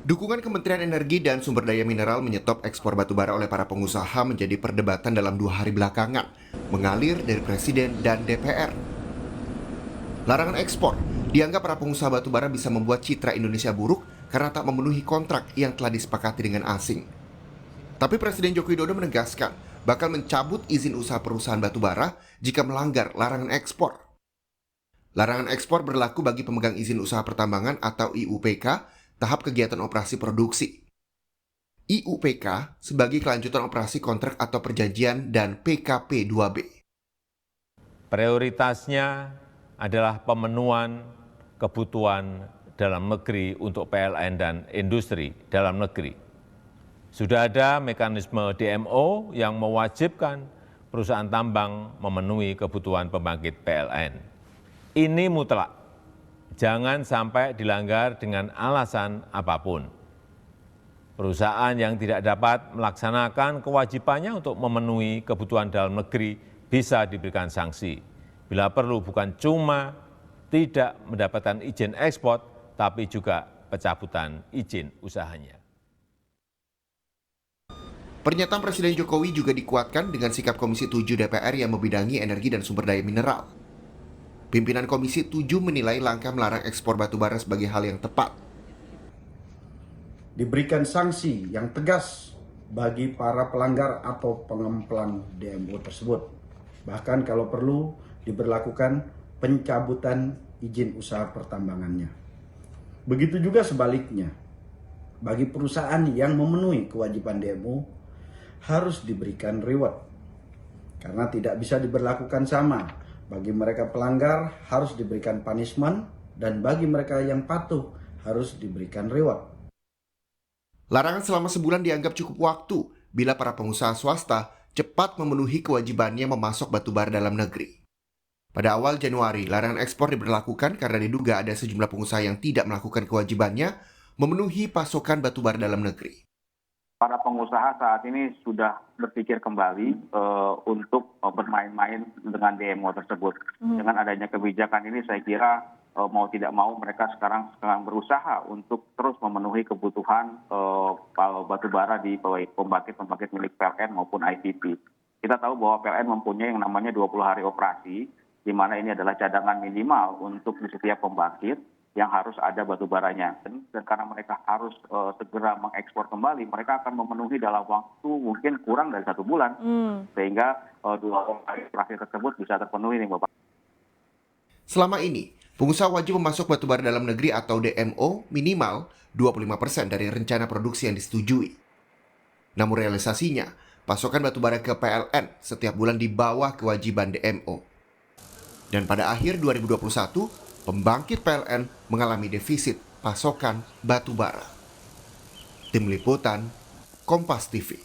Dukungan Kementerian Energi dan Sumber Daya Mineral menyetop ekspor batubara oleh para pengusaha menjadi perdebatan dalam 2 hari belakangan, mengalir dari Presiden dan DPR. Larangan ekspor dianggap para pengusaha batubara bisa membuat citra Indonesia buruk karena tak memenuhi kontrak yang telah disepakati dengan asing. Tapi Presiden Joko Widodo menegaskan bakal mencabut izin usaha perusahaan batubara jika melanggar larangan ekspor. Larangan ekspor berlaku bagi pemegang izin usaha pertambangan atau IUPK, tahap kegiatan operasi produksi. IUPK sebagai kelanjutan operasi kontrak atau perjanjian dan PKP 2B. Prioritasnya adalah pemenuhan kebutuhan dalam negeri untuk PLN dan industri dalam negeri. Sudah ada mekanisme DMO yang mewajibkan perusahaan tambang memenuhi kebutuhan pembangkit PLN. Ini mutlak. Jangan sampai dilanggar dengan alasan apapun. Perusahaan yang tidak dapat melaksanakan kewajibannya untuk memenuhi kebutuhan dalam negeri bisa diberikan sanksi. Bila perlu bukan cuma tidak mendapatkan izin ekspor, tapi juga pencabutan izin usahanya. Pernyataan Presiden Jokowi juga dikuatkan dengan sikap Komisi 7 DPR yang membidangi energi dan sumber daya mineral. Pimpinan Komisi 7 menilai langkah melarang ekspor batubara sebagai hal yang tepat. Diberikan sanksi yang tegas bagi para pelanggar atau pengemplang DMO tersebut. Bahkan kalau perlu diberlakukan pencabutan izin usaha pertambangannya. Begitu juga sebaliknya, bagi perusahaan yang memenuhi kewajiban DMO harus diberikan reward. Karena tidak bisa diberlakukan sama. Bagi mereka pelanggar harus diberikan punishment dan bagi mereka yang patuh harus diberikan reward. Larangan selama sebulan dianggap cukup waktu bila para pengusaha swasta cepat memenuhi kewajibannya memasok batubara dalam negeri. Pada awal Januari, larangan ekspor diberlakukan karena diduga ada sejumlah pengusaha yang tidak melakukan kewajibannya memenuhi pasokan batubara dalam negeri. Para pengusaha saat ini sudah berpikir kembali untuk bermain-main dengan DMO tersebut. Dengan adanya kebijakan ini saya kira mau tidak mau mereka sekarang berusaha untuk terus memenuhi kebutuhan batubara di pembangkit milik PLN maupun IPP. Kita tahu bahwa PLN mempunyai yang namanya 20 hari operasi, di mana ini adalah cadangan minimal untuk di setiap pembangkit yang harus ada batubaranya. Dan karena mereka harus segera mengekspor kembali, mereka akan memenuhi dalam waktu mungkin kurang dari 1 bulan. Sehingga 2 hari terakhir tersebut bisa terpenuhi nih Bapak. Selama ini, pengusaha wajib memasok batubara dalam negeri atau DMO minimal 25% dari rencana produksi yang disetujui. Namun realisasinya, pasokan batubara ke PLN setiap bulan di bawah kewajiban DMO. Dan pada akhir 2021, pembangkit PLN mengalami defisit pasokan batubara. Tim Liputan, Kompas TV.